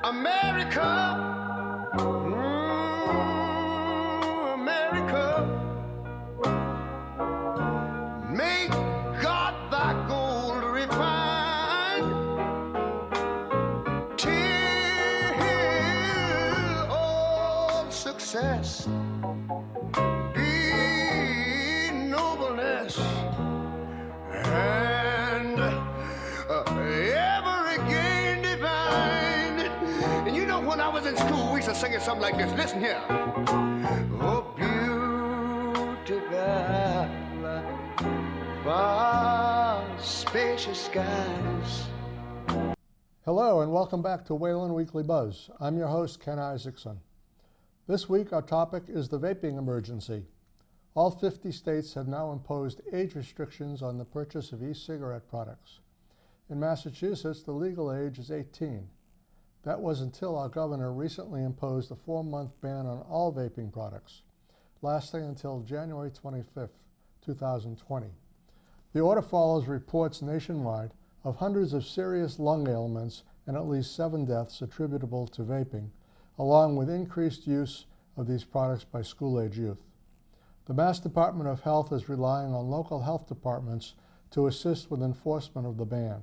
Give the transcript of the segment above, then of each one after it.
America, America, make God thy gold refined till all success be nobleness and ever again divine. And you know, when I was in school, we used to sing it something like this. Listen here. Oh, beautiful, vast, spacious skies. Hello and welcome back to Wayland Weekly Buzz. I'm your host, Ken Isaacson. This week our topic is the vaping emergency. All 50 states have now imposed age restrictions on the purchase of e-cigarette products. In Massachusetts, the legal age is 18. That was until our governor recently imposed a 4-month ban on all vaping products, lasting until January 25th, 2020. The order follows reports nationwide of hundreds of serious lung ailments and at least 7 deaths attributable to vaping, along with increased use of these products by school-age youth. The Mass Department of Health is relying on local health departments to assist with enforcement of the ban.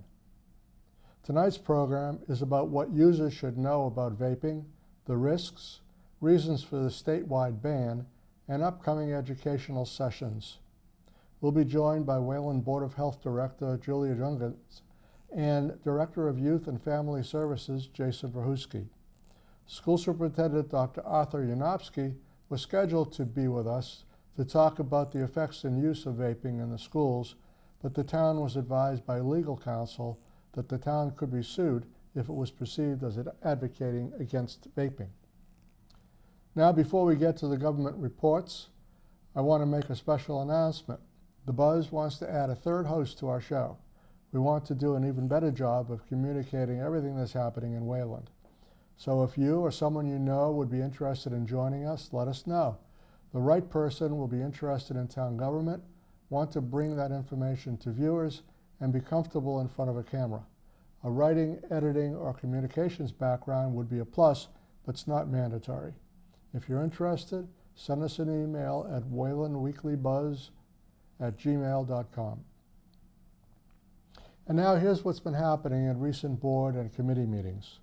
Tonight's program is about what users should know about vaping, the risks, reasons for the statewide ban, and upcoming educational sessions. We'll be joined by Wayland Board of Health Director Julia Jungans and Director of Youth and Family Services Jason Verhusky. School Superintendent Dr. Arthur Yanofsky was scheduled to be with us to talk about the effects and use of vaping in the schools, but the town was advised by legal counsel that the town could be sued if it was perceived as advocating against vaping. Now, before we get to the government reports, I want to make a special announcement. The Buzz wants to add a third host to our show. We want to do an even better job of communicating everything that's happening in Wayland. So if you or someone you know would be interested in joining us, let us know. The right person will be interested in town government, want to bring that information to viewers, and be comfortable in front of a camera. A writing, editing, or communications background would be a plus, but it's not mandatory. If you're interested, send us an email at waylandweeklybuzz@gmail.com. And now here's what's been happening in recent board and committee meetings.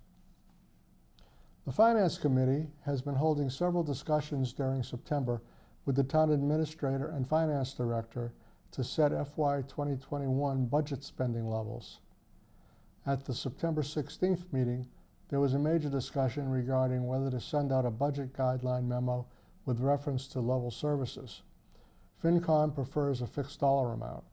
The Finance Committee has been holding several discussions during September with the Town Administrator and Finance Director to set FY 2021 budget spending levels. At the September 16th meeting, there was a major discussion regarding whether to send out a budget guideline memo with reference to level services. FinCom prefers a fixed dollar amount.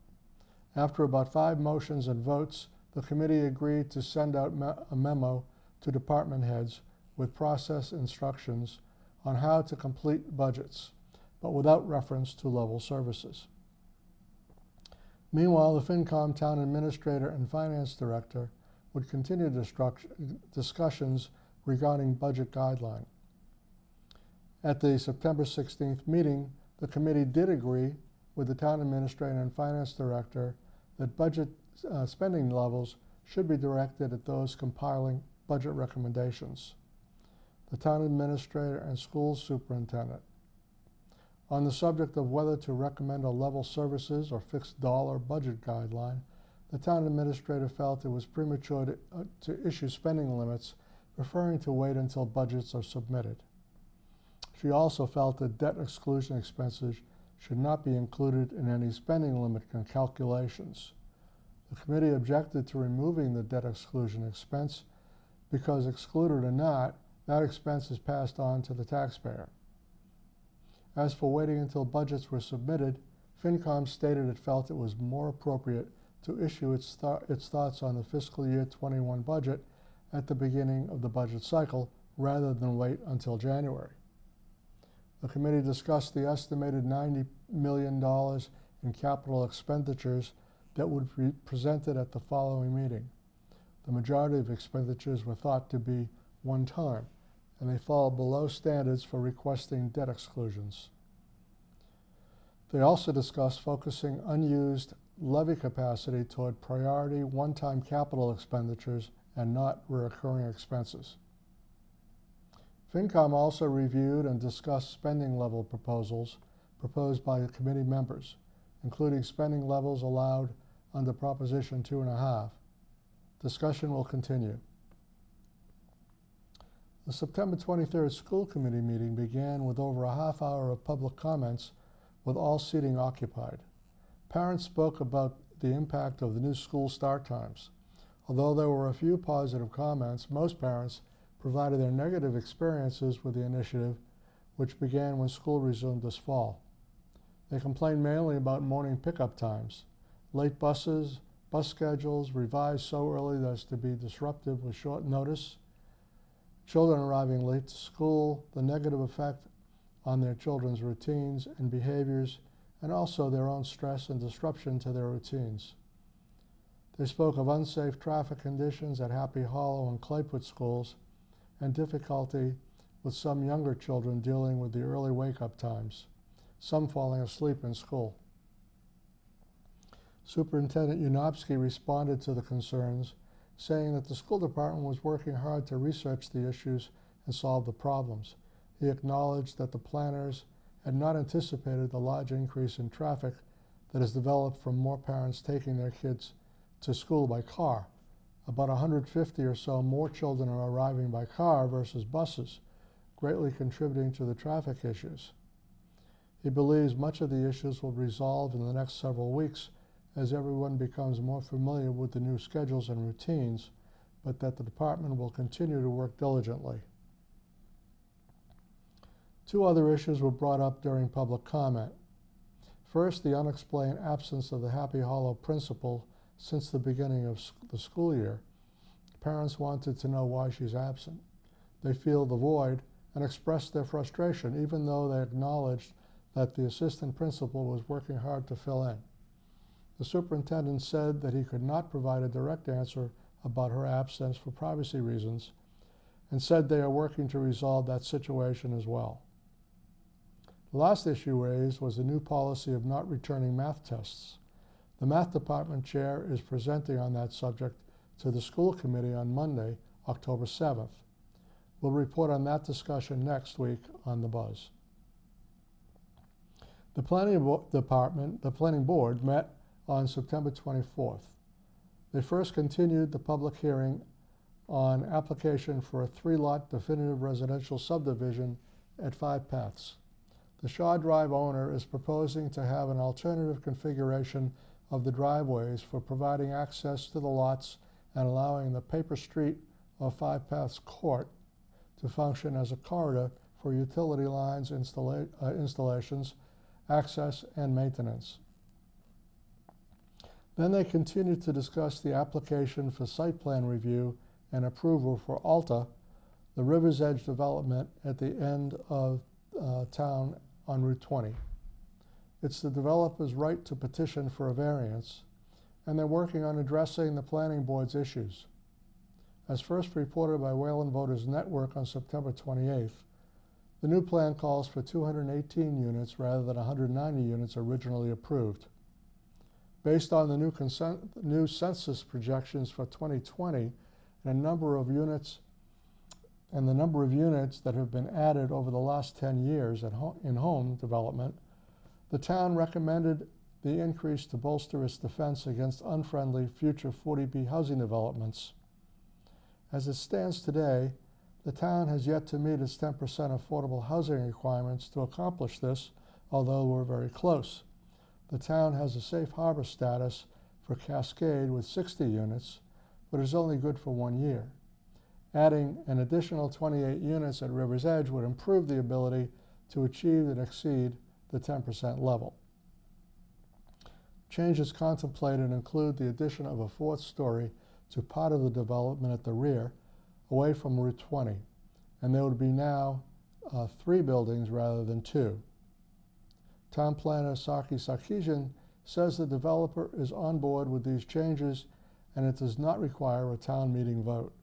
After about 5 motions and votes, the committee agreed to send out a memo to department heads with process instructions on how to complete budgets, but without reference to level services. Meanwhile, the FinCom Town Administrator and Finance Director would continue discussions regarding budget guideline. At the September 16th meeting, the committee did agree with the Town Administrator and Finance Director that budget spending levels should be directed at those compiling budget recommendations, the Town Administrator and School Superintendent. On the subject of whether to recommend a level services or fixed dollar budget guideline, the Town Administrator felt it was premature to issue spending limits, preferring to wait until budgets are submitted. She also felt that debt exclusion expenses should not be included in any spending limit calculations. The committee objected to removing the debt exclusion expense because, excluded or not, that expense is passed on to the taxpayer. As for waiting until budgets were submitted, FinCom stated it felt it was more appropriate to issue its thoughts on the fiscal year 21 budget at the beginning of the budget cycle rather than wait until January. The committee discussed the estimated $90 million in capital expenditures that would be presented at the following meeting. The majority of expenditures were thought to be one-time, and they fall below standards for requesting debt exclusions. They also discussed focusing unused levy capacity toward priority one-time capital expenditures and not recurring expenses. FinCom also reviewed and discussed spending level proposals proposed by the committee members, including spending levels allowed under Proposition 2.5. Discussion will continue. The September 23rd school committee meeting began with over a half hour of public comments with all seating occupied. Parents spoke about the impact of the new school start times. Although there were a few positive comments, most parents provided their negative experiences with the initiative, which began when school resumed this fall. They complained mainly about morning pickup times, late buses, bus schedules revised so early as to be disruptive with short notice, children arriving late to school, the negative effect on their children's routines and behaviors, and also their own stress and disruption to their routines. They spoke of unsafe traffic conditions at Happy Hollow and Clayport schools and difficulty with some younger children dealing with the early wake-up times, some falling asleep in school. Superintendent Unopsky responded to the concerns, saying that the school department was working hard to research the issues and solve the problems. He acknowledged that the planners had not anticipated the large increase in traffic that has developed from more parents taking their kids to school by car. About 150 or so more children are arriving by car versus buses, greatly contributing to the traffic issues. He believes much of the issues will resolve in the next several weeks as everyone becomes more familiar with the new schedules and routines, but that the department will continue to work diligently. Two other issues were brought up during public comment. First, the unexplained absence of the Happy Hollow principal since the beginning of the school year. Parents wanted to know why she's absent. They feel the void and expressed their frustration, even though they acknowledged that the assistant principal was working hard to fill in. The superintendent said that he could not provide a direct answer about her absence for privacy reasons, and said they are working to resolve that situation as well. The last issue raised was the new policy of not returning math tests. The math department chair is presenting on that subject to the school committee on Monday, October 7th. We'll report on that discussion next week on The Buzz. The planning board met on September 24th. They first continued the public hearing on application for a 3-lot definitive residential subdivision at 5 Paths. The Shaw Drive owner is proposing to have an alternative configuration of the driveways for providing access to the lots and allowing the paper street of 5 Paths Court to function as a corridor for utility lines installations, access, and maintenance. Then they continued to discuss the application for site plan review and approval for Alta, the River's Edge development at the end of town on Route 20. It's the developer's right to petition for a variance, and they're working on addressing the planning board's issues. As first reported by Wayland Voters Network on September 28th, the new plan calls for 218 units rather than 190 units originally approved. Based on the new census projections for 2020 and the number of units that have been added over the last 10 years in home development, the town recommended the increase to bolster its defense against unfriendly future 40B housing developments. As it stands today, the town has yet to meet its 10% affordable housing requirements to accomplish this, although we're very close. The town has a safe harbor status for Cascade with 60 units, but is only good for 1 year. Adding an additional 28 units at River's Edge would improve the ability to achieve and exceed the 10% level. Changes contemplated include the addition of a 4th story to part of the development at the rear, away from Route 20, and there would be now 3 buildings rather than 2. Town planner Saki Sarkeesian says the developer is on board with these changes and it does not require a town meeting vote,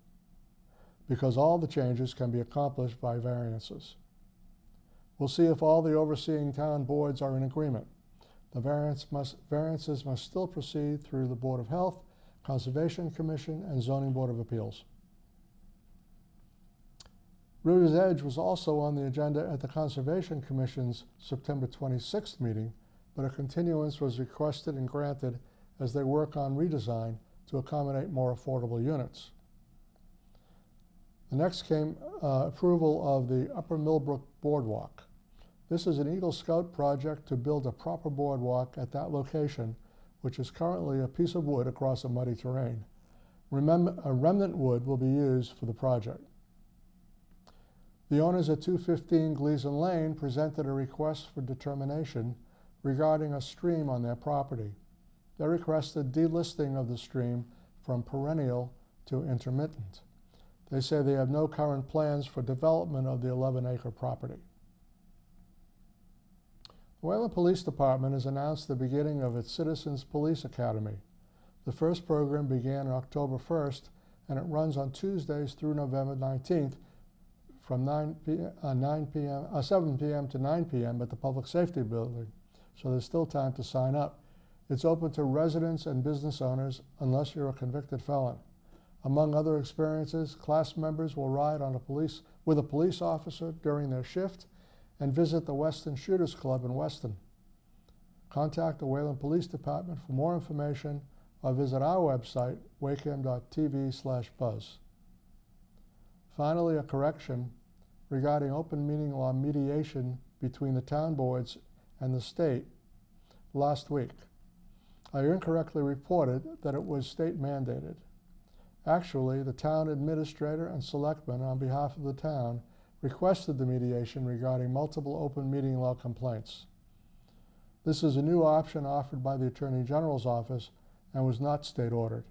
because all the changes can be accomplished by variances. We'll see if all the overseeing town boards are in agreement. The variances must still proceed through the Board of Health, Conservation Commission, and Zoning Board of Appeals. River's Edge was also on the agenda at the Conservation Commission's September 26th meeting, but a continuance was requested and granted as they work on redesign to accommodate more affordable units. The next came approval of the Upper Millbrook Boardwalk. This is an Eagle Scout project to build a proper boardwalk at that location, which is currently a piece of wood across a muddy terrain. A remnant wood will be used for the project. The owners at 215 Gleason Lane presented a request for determination regarding a stream on their property. They requested delisting of the stream from perennial to intermittent. They say they have no current plans for development of the 11-acre property. The Wayland Police Department has announced the beginning of its Citizens Police Academy. The first program began on October 1st, and it runs on Tuesdays through November 19th from 7 p.m. to 9 p.m. at the Public Safety Building, so there's still time to sign up. It's open to residents and business owners unless you're a convicted felon. Among other experiences, class members will ride with a police officer during their shift and visit the Weston Shooters Club in Weston. Contact the Wayland Police Department for more information or visit our website, wacom.tv/buzz. Finally, a correction regarding open meeting law mediation between the town boards and the state last week. I incorrectly reported that it was state mandated. Actually, the town administrator and selectmen on behalf of the town requested the mediation regarding multiple open meeting law complaints. This is a new option offered by the Attorney General's office and was not state ordered.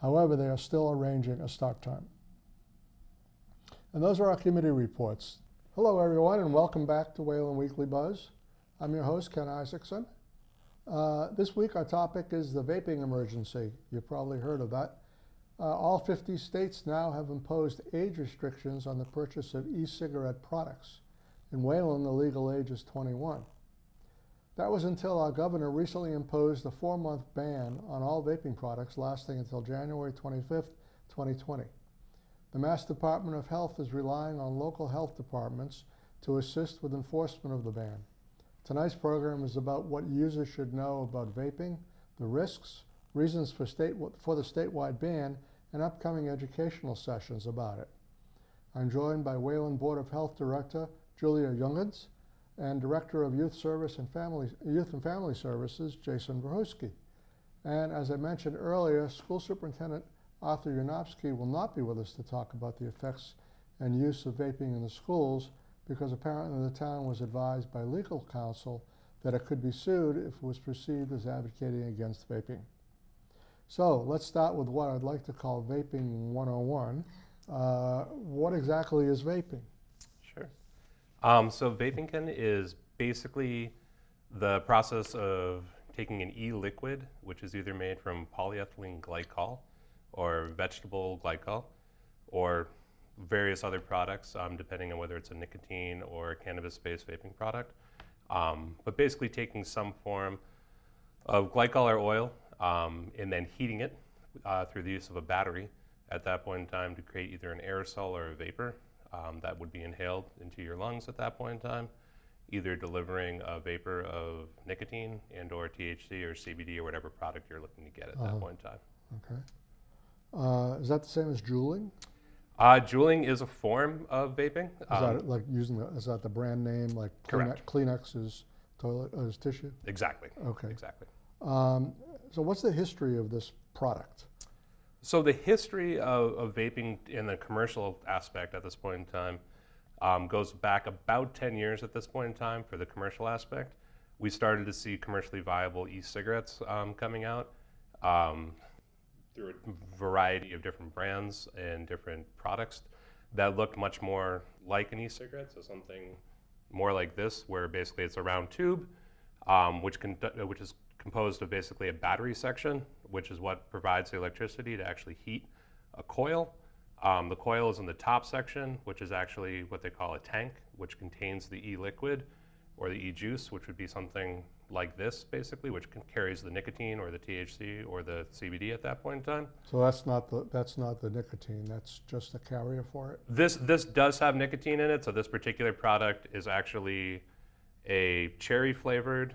However, they are still arranging a start time. And those are our committee reports. Hello, everyone, and welcome back to Wayland Weekly Buzz. I'm your host, Ken Isaacson. This week, our topic is the vaping emergency. You've probably heard of that. All 50 states now have imposed age restrictions on the purchase of e-cigarette products. In Wayland, the legal age is 21. That was until our governor recently imposed a 4-month ban on all vaping products lasting until January 25th, 2020. The Mass Department of Health is relying on local health departments to assist with enforcement of the ban. Tonight's program is about what users should know about vaping, the risks, reasons for the statewide ban, and upcoming educational sessions about it. I'm joined by Wayland Board of Health Director Julia Jungens and Director of Youth and Family Services Jason Verhusky. And as I mentioned earlier, School Superintendent Arthur Yanofsky will not be with us to talk about the effects and use of vaping in the schools because apparently the town was advised by legal counsel that it could be sued if it was perceived as advocating against vaping. So let's start with what I'd like to call Vaping 101. What exactly is vaping? Sure. So vaping, Ken, is basically the process of taking an e-liquid, which is either made from polyethylene glycol or vegetable glycol or various other products, depending on whether it's a nicotine or cannabis-based vaping product. But basically taking some form of glycol or oil and then heating it through the use of a battery at that point in time to create either an aerosol or a vapor that would be inhaled into your lungs at that point in time, either delivering a vapor of nicotine and or THC or CBD or whatever product you're looking to get at that point in time. Okay. Is that the same as juuling? Juuling is a form of vaping. Is that like is that the brand name, like Correct. Kleenex is toilet is tissue? Exactly. Okay. Exactly. So what's the history of this product? So the history of vaping in the commercial aspect at this point in time goes back about 10 years at this point in time for the commercial aspect. We started to see commercially viable e-cigarettes coming out through a variety of different brands and different products that looked much more like an e-cigarette, so something more like this, where basically it's a round tube, which is composed of basically a battery section, which is what provides the electricity to actually heat a coil. The coil is in the top section, which is actually what they call a tank, which contains the e-liquid or the e-juice, which would be something like this, basically, which carries the nicotine or the THC or the CBD at that point in time. So that's not the nicotine. That's just the carrier for it. This does have nicotine in it. So this particular product is actually a cherry flavored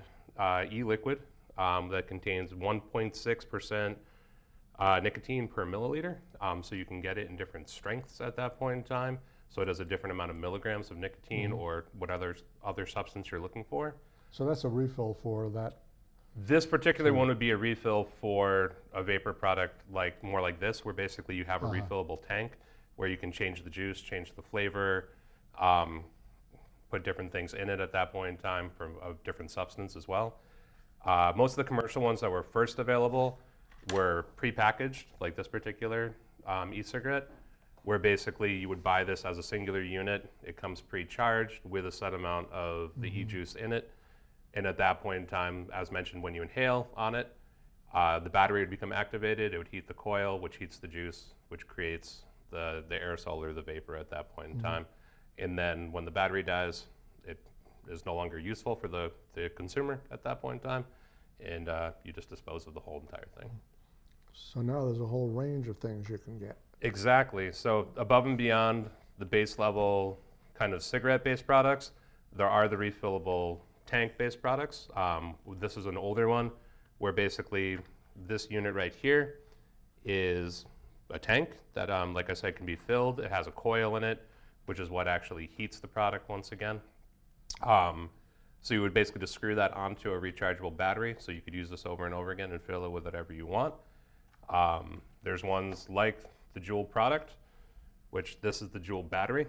e-liquid that contains 1.6% nicotine per milliliter. So you can get it in different strengths at that point in time. So it has a different amount of milligrams of nicotine or what other substance you're looking for. So that's a refill for that. This particular one would be a refill for a vapor product more like this, where basically you have a refillable tank where you can change the juice, change the flavor, put different things in it at that point in time from a different substance as well. Most of the commercial ones that were first available were prepackaged, like this particular e-cigarette, where basically you would buy this as a singular unit. It comes pre-charged with a set amount of the e-juice in it. And at that point in time, as mentioned, when you inhale on it, the battery would become activated. It would heat the coil, which heats the juice, which creates the aerosol or the vapor at that point in time. And then when the battery dies, it is no longer useful for the consumer at that point in time. And you just dispose of the whole entire thing. So now there's a whole range of things you can get. Exactly. So above and beyond the base level kind of cigarette-based products, there are the refillable tank-based products. This is an older one where basically this unit right here is a tank that, like I said, can be filled. It has a coil in it, which is what actually heats the product once again. So you would basically just screw that onto a rechargeable battery, so you could use this over and over again and fill it with whatever you want. There's ones like the Juul product, which this is the Juul battery.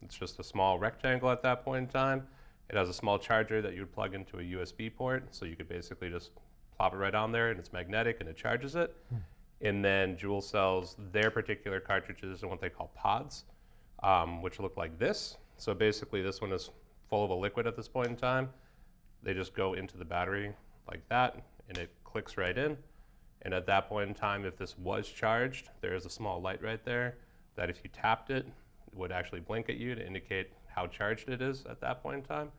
It's just a small rectangle at that point in time. It has a small charger that you would plug into a USB port, so you could basically just plop it right on there, and it's magnetic and it charges it. And then Juul sells their particular cartridges in what they call pods, which look like this. So basically this one is full of a liquid at this point in time. They just go into the battery like that, and it clicks right in. And at that point in time, if this was charged, there is a small light right there that if you tapped it, it would actually blink at you to indicate how charged it is at that point in time.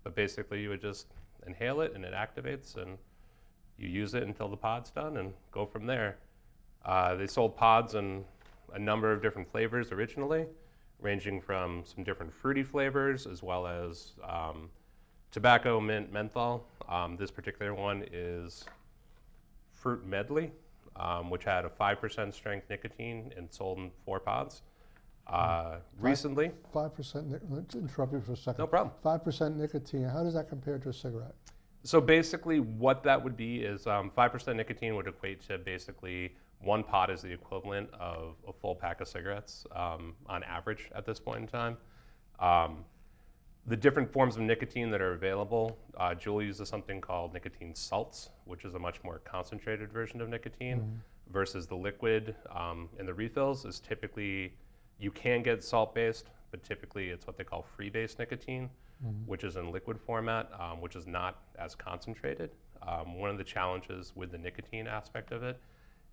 But basically you would just inhale it and it activates, and you use it until the pod's done and go from there. They sold pods in a number of different flavors originally, ranging from some different fruity flavors as well as tobacco, mint, menthol. This particular one is Fruit Medley, which had a 5% strength nicotine and sold in 4 pods. Recently, 5%, let's interrupt you for a second. No problem. 5% nicotine, how does that compare to a cigarette? So basically what that would be is 5% nicotine would equate to basically 1 pod is the equivalent of a full pack of cigarettes on average at this point in time. The different forms of nicotine that are available, Juul uses something called nicotine salts, which is a much more concentrated version of nicotine, versus the liquid in the refills is typically, you can get salt-based, but typically it's what they call free-based nicotine, which is in liquid format, which is not as concentrated. One of the challenges with the nicotine aspect of it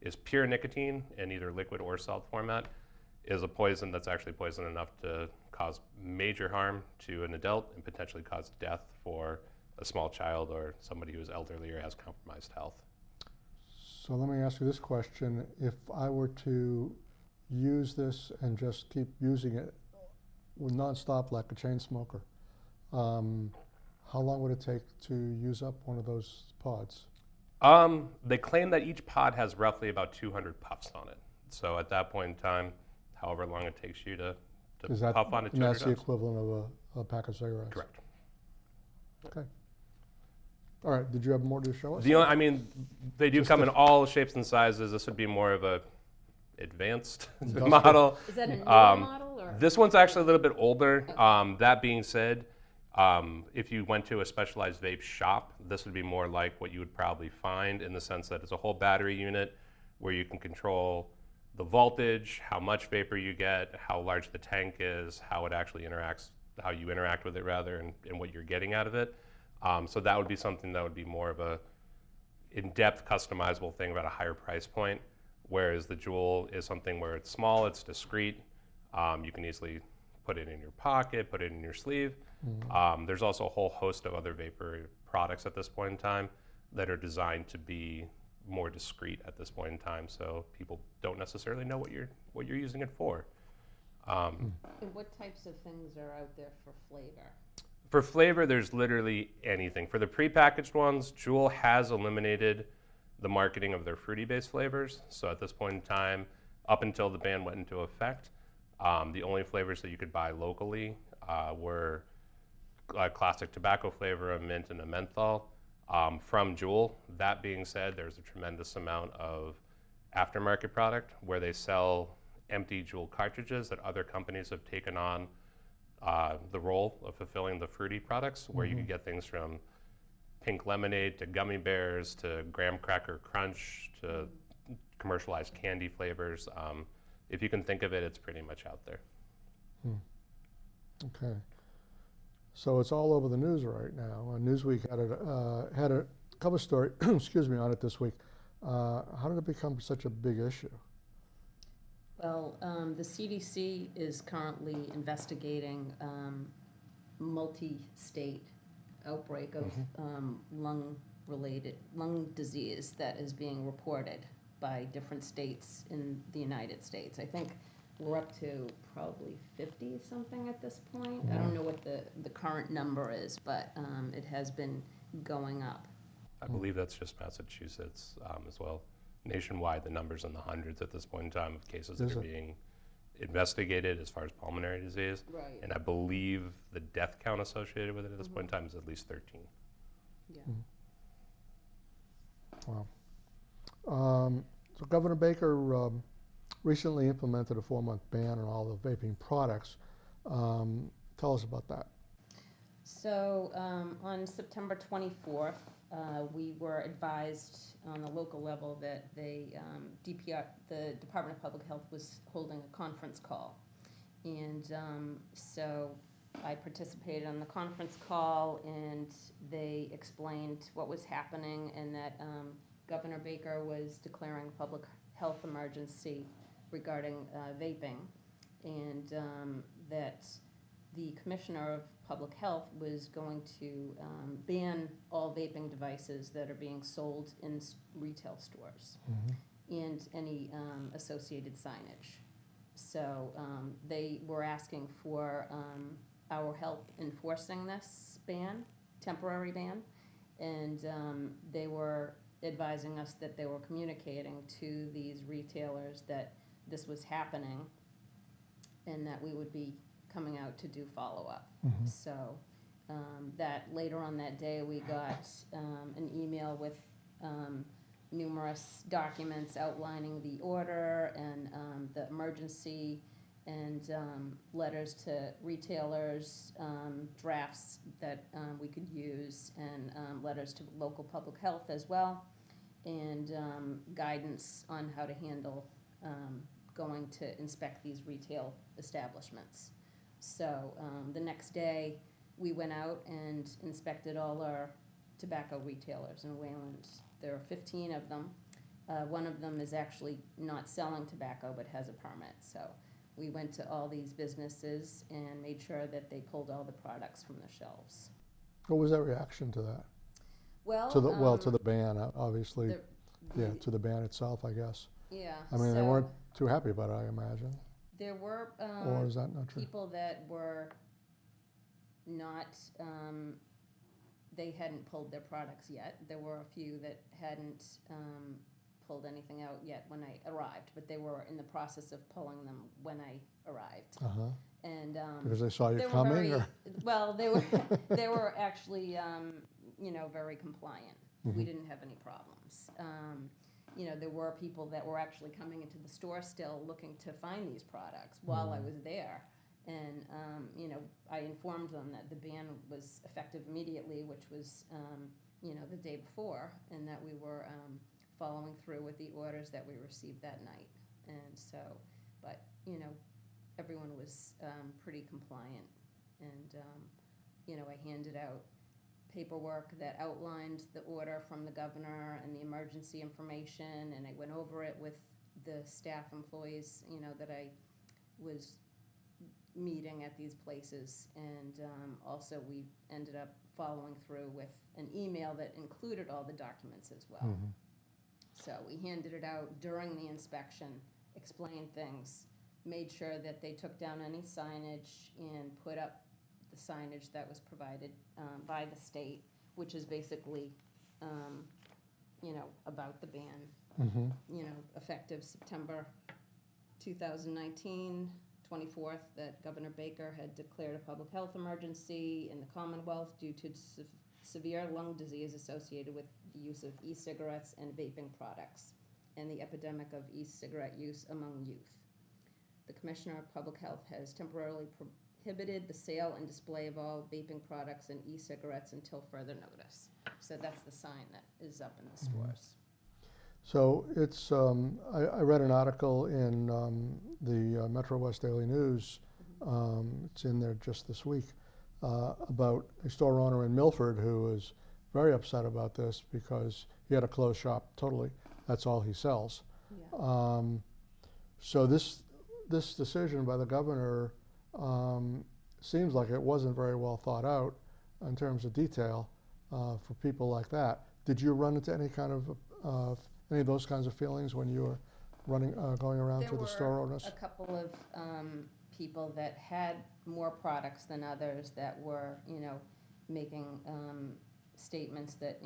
is pure nicotine in either liquid or salt format is a poison that's actually poison enough to cause major harm to an adult and potentially cause death for a small child or somebody who is elderly or has compromised health. So let me ask you this question. If I were to use this and just keep using it nonstop like a chain smoker, how long would it take to use up one of those pods? They claim that each pod has roughly about 200 puffs on it. So at that point in time, however long it takes you to puff on it 200 and that's the times. equivalent of a pack of cigarettes? Correct. Okay. All right, did you have more to show us? I mean, they do come in all shapes and sizes. This would be more of a advanced Industrial. model. Is that a newer model? Or? This one's actually a little bit older. That being said, if you went to a specialized vape shop, this would be more like what you would probably find in the sense that it's a whole battery unit where you can control the voltage, how much vapor you get, how large the tank is, how it actually interacts, how you interact with it rather, and what you're getting out of it. So that would be something that would be more of a in-depth customizable thing about a higher price point, whereas the Juul is something where it's small, it's discreet, you can easily put it in your pocket, put it in your sleeve. There's also a whole host of other vapor products at this point in time that are designed to be more discreet at this point in time, so people don't necessarily know what you're using it for. And what types of things are out there for flavor? For flavor, there's literally anything. For the prepackaged ones, Juul has eliminated the marketing of their fruity-based flavors. So at this point in time, up until the ban went into effect, the only flavors that you could buy locally were a classic tobacco flavor, a mint, and a menthol from Juul. That being said, there's a tremendous amount of aftermarket product where they sell empty Juul cartridges that other companies have taken on the role of fulfilling the fruity products, where you can get things from pink lemonade to gummy bears to graham cracker crunch to commercialized candy flavors. If you can think of it, it's pretty much out there. Okay. So it's all over the news right now. Newsweek had a cover story, excuse me, on it this week. How did it become such a big issue? Well, the CDC is currently investigating multi-state outbreak of lung disease that is being reported by different states in the United States. I think we're up to probably 50 something at this point. I don't know what the current number is, but it has been going up. I believe that's just Massachusetts as well. Nationwide, the number's in the hundreds at this point in time of cases that are being investigated as far as pulmonary disease. Right. And I believe the death count associated with it at this point in time is at least 13. Yeah. Wow. So Governor Baker recently implemented a 4-month ban on all the vaping products. Tell us about that. So on September 24th, we were advised on the local level that the Department of Public Health was holding a conference call. And so I participated on the conference call, and they explained what was happening and that Governor Baker was declaring a public health emergency regarding vaping, and that the Commissioner of Public Health was going to ban all vaping devices that are being sold in retail stores and any associated signage. So they were asking for our help enforcing this ban, temporary ban, and they were advising us that they were communicating to these retailers that this was happening and that we would be coming out to do follow-up. So that later on that day, we got an email with numerous documents outlining the order and the emergency, and letters to retailers, drafts that we could use, and letters to local public health as well, and guidance on how to handle going to inspect these retail establishments. So the next day, we went out and inspected all our tobacco retailers in Wayland. There are 15 of them. One of them is actually not selling tobacco but has a permit. So we went to all these businesses and made sure that they pulled all the products from the shelves. What was that reaction to that? Well, To the ban, obviously. To the ban itself, I guess. Yeah. I mean, they weren't too happy about it, I imagine. There were Or is that not true? people that were not, they hadn't pulled their products yet. There were a few that hadn't pulled anything out yet when I arrived, but they were in the process of pulling them when I arrived. And Because they saw you they were coming? very, Or? well, they were they were actually very compliant. We didn't have any problems. There were people that were actually coming into the store still looking to find these products while I was there. And, I informed them that the ban was effective immediately, which was, the day before, and that we were following through with the orders that we received that night. And so, but, everyone was pretty compliant. And, I handed out paperwork that outlined the order from the governor and the emergency information, and I went over it with the staff employees, that I was meeting at these places. And also, we ended up following through with an email that included all the documents as well. So we handed it out during the inspection, explained things, made sure that they took down any signage and put up the signage that was provided by the state, which is basically, about the ban, effective September 2019, 24th, that Governor Baker had declared a public health emergency in the Commonwealth due to severe lung disease associated with the use of e-cigarettes and vaping products and the epidemic of e-cigarette use among youth. The Commissioner of Public Health has temporarily prohibited the sale and display of all vaping products and e-cigarettes until further notice. So that's the sign that is up in the stores. So it's, I read an article in the Metro West Daily News, it's in there just this week, about a store owner in Milford who was very upset about this because he had to close shop totally. That's all he sells. Yeah. So this decision by the governor seems like it wasn't very well thought out in terms of detail for people like that. Did you run into any kind of any of those kinds of feelings when you were going around to the store owners? There were a couple of people that had more products than others that were, making statements that,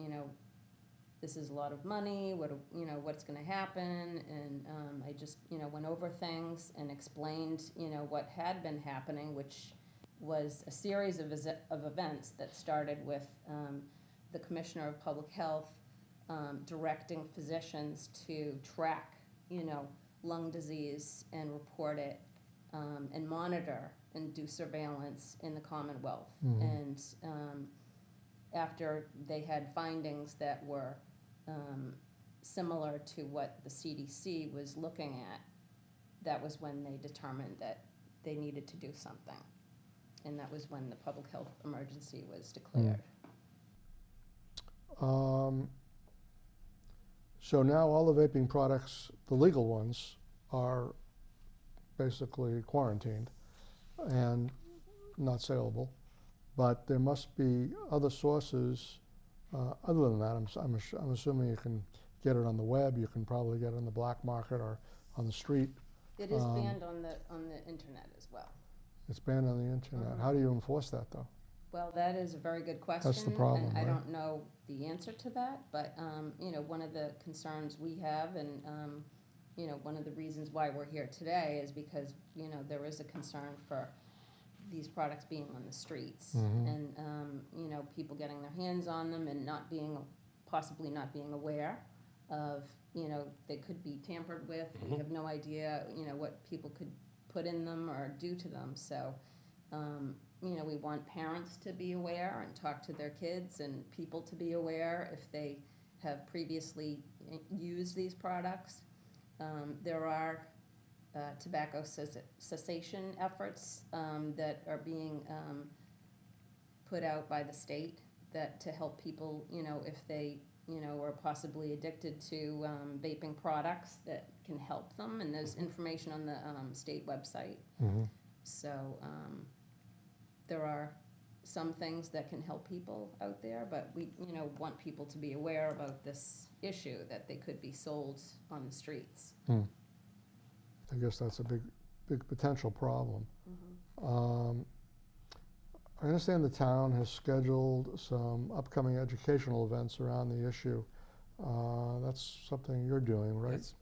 this is a lot of money, what's going to happen, and I just, went over things and explained, what had been happening, which was a series of events that started with the Commissioner of Public Health directing physicians to track, lung disease and report it and monitor and do surveillance in the Commonwealth. And after they had findings that were similar to what the CDC was looking at, that was when they determined that they needed to do something. And that was when the public health emergency was declared. So now all the vaping products, the legal ones, are basically quarantined and not saleable. But there must be other sources other than that. I'm assuming you can get it on the web. You can probably get it on the black market or on the street. It is banned on the internet as well. It's banned on the internet. How do you enforce that, though? Well, that is a very good question. That's the problem, and I right? don't know the answer to that, but one of the concerns we have, and one of the reasons why we're here today is because there is a concern for these products being on the streets, and people getting their hands on them and possibly not being aware of they could be tampered with. We have no idea what people could put in them or do to them. So we want parents to be aware and talk to their kids, and people to be aware if they have previously used these products. There are tobacco cessation efforts that are being put out by the state to help people, if they, are possibly addicted to vaping products, that can help them. And there's information on the state website. So there are some things that can help people out there, but we, want people to be aware about this issue, that they could be sold on the streets. I guess that's a big potential problem. I understand the town has scheduled some upcoming educational events around the issue. That's something you're doing, right, Yes.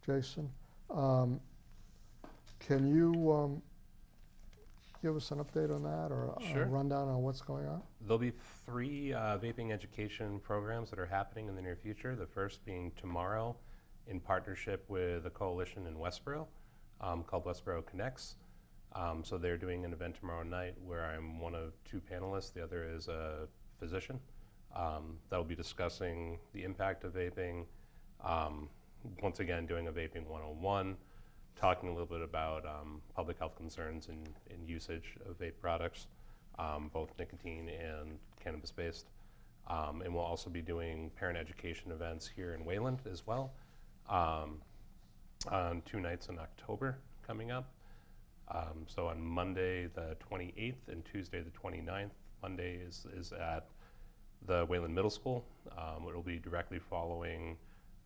Jason? Can you give us an update on that, or Sure. a rundown on what's going on? There'll be 3 vaping education programs that are happening in the near future. The first being tomorrow in partnership with a coalition in Westboro called Westboro Connects. So they're doing an event tomorrow night where I'm one of 2 panelists. The other is a physician that'll be discussing the impact of vaping. Once again, doing a vaping 101, talking a little bit about public health concerns and usage of vape products, both nicotine and cannabis-based. And we'll also be doing parent education events here in Wayland as well on 2 nights in October coming up. So on Monday, the 28th, and Tuesday, the 29th. Monday is at the Wayland Middle School. It'll be directly following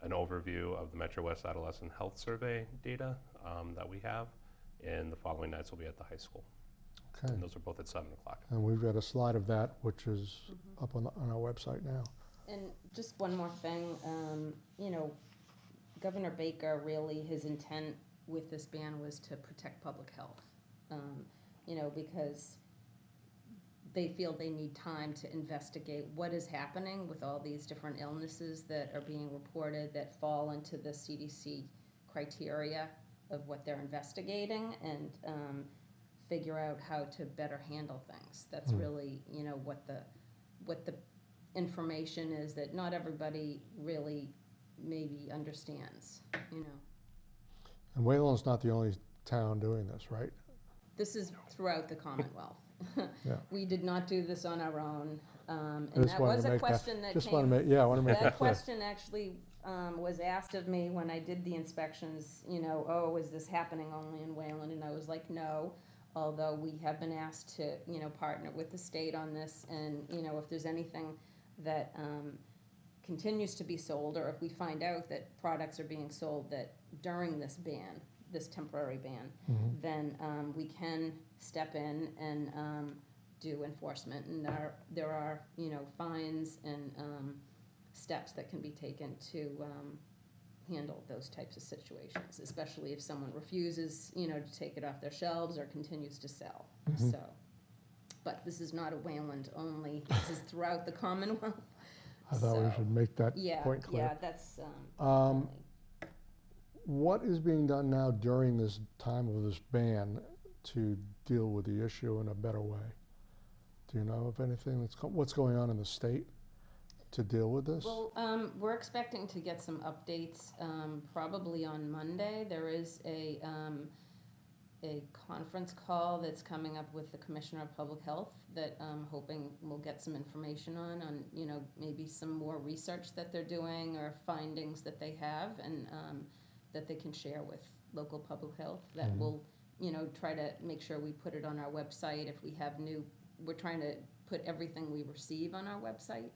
an overview of the Metro West Adolescent Health Survey data that we have, and the following nights will be at the high school. Okay. And those are both at 7 o'clock. And we've got a slide of that, which is up on our website now. And just one more thing, you know, Governor Baker, really, his intent with this ban was to protect public health. You know, because they feel they need time to investigate what is happening with all these different illnesses that are being reported that fall into the CDC criteria of what they're investigating, and figure out how to better handle things. That's really, you know, what the information is that not everybody really maybe understands, you know. And Wayland's not the only town doing this, right? This is throughout the Commonwealth. Yeah. We did not do this on our own, and I just that wanted was to a make that- question that Just came. want to make, yeah, I want to make That that clear. question actually was asked of me when I did the inspections, you know, oh, is this happening only in Wayland? And I was like, no, although we have been asked to, you know, partner with the state on this, and, you know, if there's anything that continues to be sold, or if we find out that products are being sold that during this ban, this temporary ban, then we can step in and do enforcement, and there are, you know, fines and steps that can be taken to handle those types of situations, especially if someone refuses, you know, to take it off their shelves or continues to sell. So, but this is not a Wayland only, this is throughout the Commonwealth. I thought we So, should make that Yeah, point clear. yeah, that's, What is being done now during this time of this ban to deal with the issue in a better way? Do you know of anything what's going on in the state to deal with this? well, we're expecting to get some updates, probably on Monday. There is a conference call that's coming up with the Commissioner of Public Health that I'm hoping we'll get some information on, you know, maybe some more research that they're doing or findings that they have, and that they can share with local public health, that will, you know, try to make sure we put it on our website. If we have we're trying to put everything we receive on our website,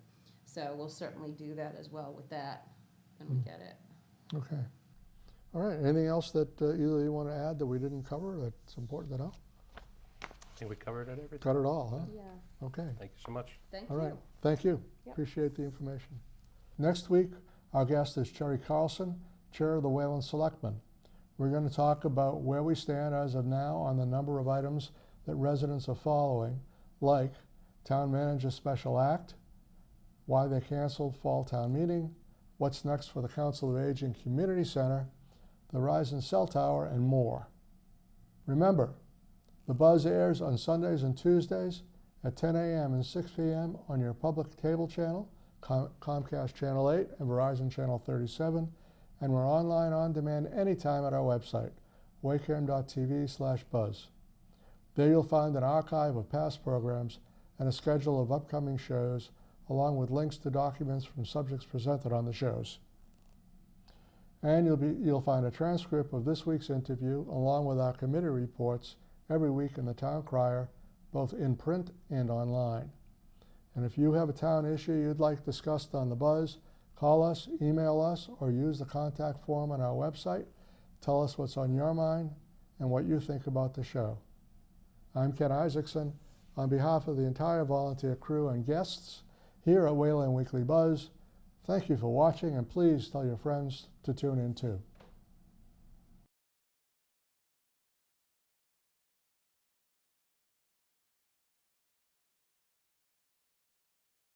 so we'll certainly do that as well with that when we get it. Okay. All right, anything else that either you want to add that we didn't cover that's important to know? I think we covered it, everything. Got it all, huh? Yeah, Okay. Thank you so much. thank All you. right, thank you. Yep. Appreciate the information. Next week, our guest is Cherry Carlson, Chair of the Wayland Selectmen. We're going to talk about where we stand as of now on the number of items that residents are following, like Town Manager Special Act, why they canceled Fall Town Meeting, what's next for the Council of Aging Community Center, the Verizon Cell Tower, and more. Remember, The Buzz airs on Sundays and Tuesdays at 10 a.m. and 6 p.m. on your public cable channel, Comcast Channel 8 and Verizon Channel 37, and we're online on demand anytime at our website, waycam.tv/buzz. There you'll find an archive of past programs and a schedule of upcoming shows, along with links to documents from subjects presented on the shows. And you'll find a transcript of this week's interview, along with our committee reports, every week in the Town Crier, both in print and online. And if you have a town issue you'd like discussed on The Buzz, call us, email us, or use the contact form on our website. Tell us what's on your mind and what you think about the show. I'm Ken Isaacson. On behalf of the entire volunteer crew and guests here at Wayland Weekly Buzz, thank you for watching, and please tell your friends to tune in too.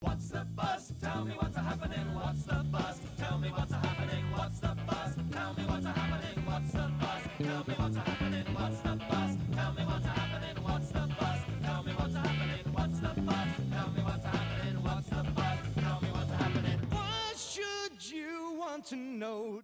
What's the buzz? Tell me what's happening. What's the buzz? Tell me what's happening. What's the buzz? Tell me what's happening. What's the buzz? Tell me what's happening. What's the buzz? Tell me what's happening. What's the buzz? Tell me what's happening. What's the buzz? Tell me what's happening. What's the buzz? Tell me what's happening. What should you want to know?